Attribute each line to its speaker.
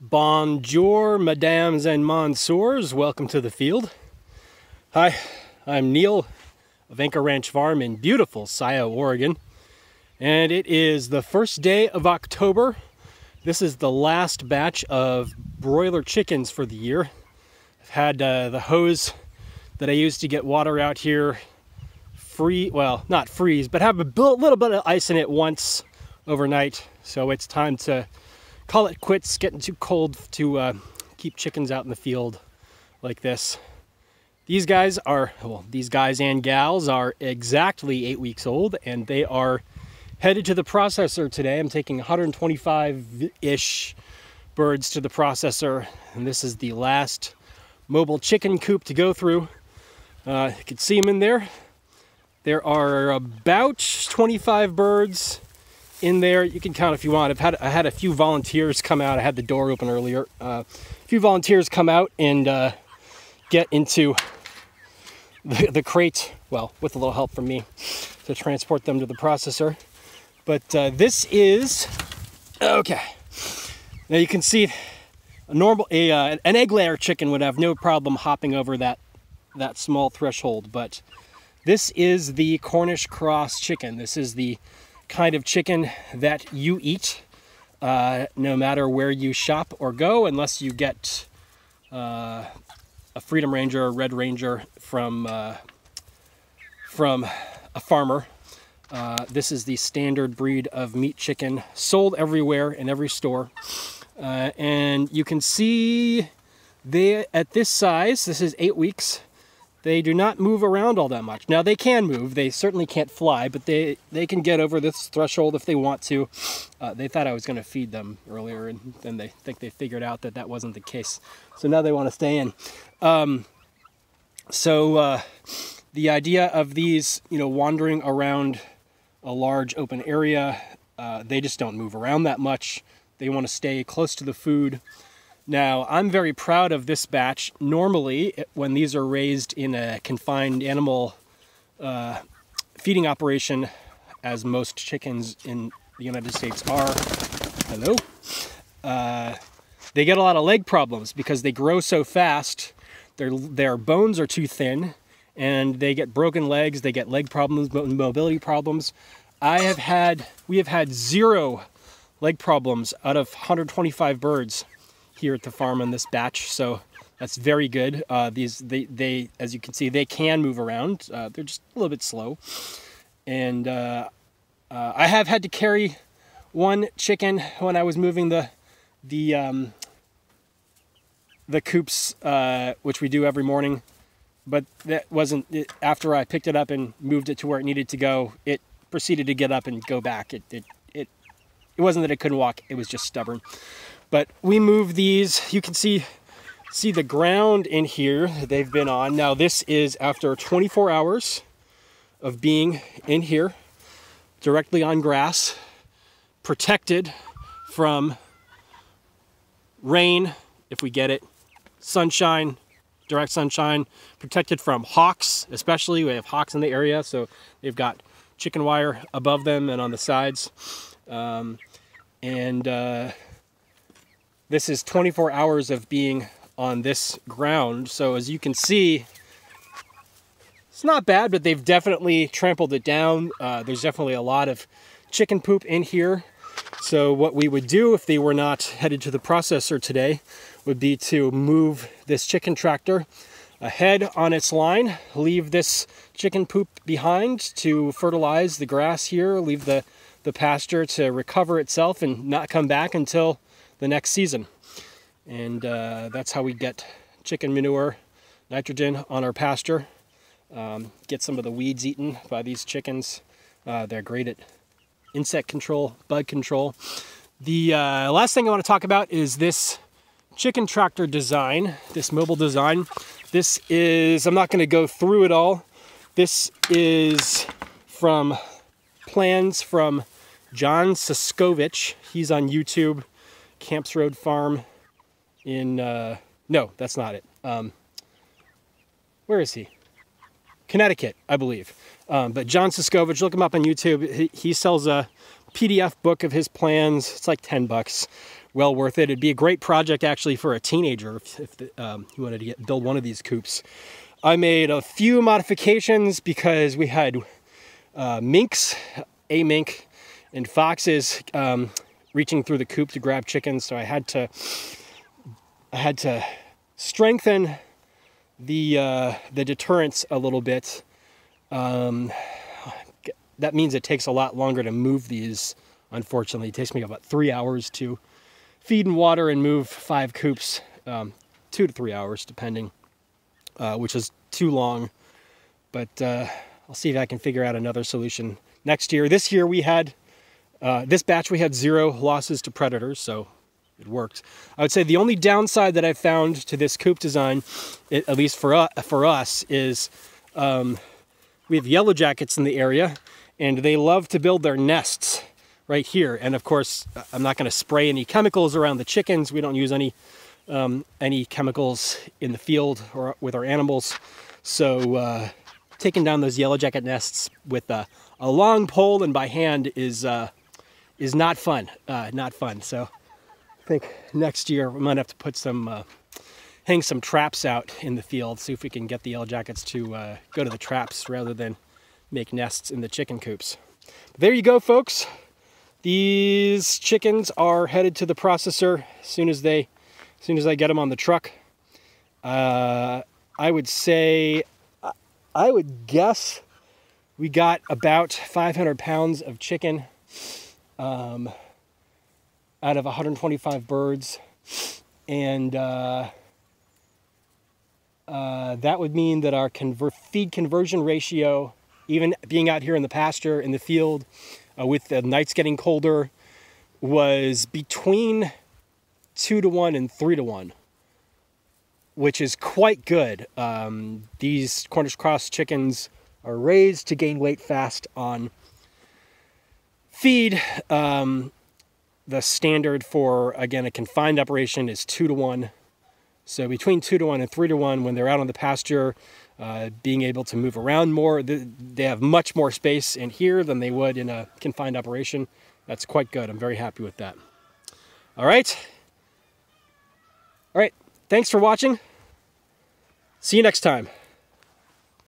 Speaker 1: Bonjour, mesdames and messieurs. Welcome to the field. Hi, I'm Neil of Anchor Ranch Farm in beautiful Scioto, Oregon. And it is the first day of October. This is the last batch of broiler chickens for the year. I've had the hose that I use to get water out here not freeze, but have a little bit of ice in it once overnight. So it's time to call it quits. It's getting too cold to keep chickens out in the field like this. These guys and gals are exactly 8 weeks old, and they are headed to the processor today. I'm taking 125-ish birds to the processor, and this is the last mobile chicken coop to go through. You can see them in there. There are about 25 birds in there. You can count if you want. I had a few volunteers come out. I had the door open earlier. A few volunteers come out and get into the crate, well, with a little help from me, to transport them to the processor. But this is okay. Now you can see an egg layer chicken would have no problem hopping over that small threshold, but this is the Cornish cross chicken. This is the kind of chicken that you eat no matter where you shop or go, unless you get a Freedom Ranger or Red Ranger from a farmer. This is the standard breed of meat chicken sold everywhere in every store. And you can see at this size, this is 8 weeks, they do not move around all that much. Now they can move, they certainly can't fly, but they can get over this threshold if they want to. They thought I was going to feed them earlier, and then they figured out that wasn't the case. So now they want to stay in. The idea of these, wandering around a large open area, they just don't move around that much. They want to stay close to the food. Now, I'm very proud of this batch. Normally, when these are raised in a confined animal feeding operation, as most chickens in the United States are, they get a lot of leg problems because they grow so fast. Their bones are too thin, and they get broken legs. They get leg problems, mobility problems. We have had 0 leg problems out of 125 birds here at the farm on this batch, so that's very good. They as you can see, they can move around. They're just a little bit slow, and I have had to carry one chicken when I was moving the coops, which we do every morning, but that wasn't it. After I picked it up and moved it to where it needed to go, it proceeded to get up and go back. It wasn't that it couldn't walk, it was just stubborn. But we move these. You can see the ground in here they've been on. Now this is after 24 hours of being in here, directly on grass, protected from rain, if we get it, sunshine, direct sunshine, protected from hawks, especially. We have hawks in the area, so they've got chicken wire above them and on the sides. This is 24 hours of being on this ground. So as you can see, it's not bad, but they've definitely trampled it down. There's definitely a lot of chicken poop in here. So what we would do if they were not headed to the processor today would be to move this chicken tractor ahead on its line, leave this chicken poop behind to fertilize the grass here, leave the pasture to recover itself and not come back until the next season. And that's how we get chicken manure, nitrogen on our pasture, get some of the weeds eaten by these chickens. They're great at insect control, bug control. The last thing I want to talk about is this chicken tractor design, this mobile design. This is, I'm not going to go through it all. This is from plans from John Suscovich. He's on YouTube. Camps Road Farm in, no, that's not it. Where is he? Connecticut, I believe. But John Suscovich, look him up on YouTube. He sells a PDF book of his plans. It's like $10, well worth it. It'd be a great project actually for a teenager if you wanted to build one of these coops. I made a few modifications because we had minks, a mink, and foxes reaching through the coop to grab chickens. So I had to strengthen the deterrence a little bit. That means it takes a lot longer to move these. Unfortunately, it takes me about 3 hours to feed and water and move 5 coops, 2 to 3 hours depending, which is too long. But I'll see if I can figure out another solution next year. This year we had, this batch we had 0 losses to predators, so it worked. I would say the only downside that I've found to this coop design, at least for us, is we have yellow jackets in the area, and they love to build their nests right here. And of course, I'm not going to spray any chemicals around the chickens. We don't use any chemicals in the field or with our animals. So taking down those yellow jacket nests with a long pole and by hand is not fun. Not fun. So I think next year we might have to put some hang some traps out in the field, see if we can get the yellow jackets to go to the traps rather than make nests in the chicken coops. But there you go, folks. These chickens are headed to the processor as soon as I get them on the truck. I would guess we got about 500 pounds of chicken out of 125 birds, and that would mean that our feed conversion ratio, even being out here in the pasture, in the field, with the nights getting colder, was between 2 to 1 and 3 to 1, which is quite good. These Cornish cross chickens are raised to gain weight fast on feed. The standard for, again, a confined operation is 2 to 1. So between 2 to 1 and 3 to 1, when they're out on the pasture, being able to move around more, they have much more space in here than they would in a confined operation. That's quite good. I'm very happy with that. All right. Thanks for watching. See you next time.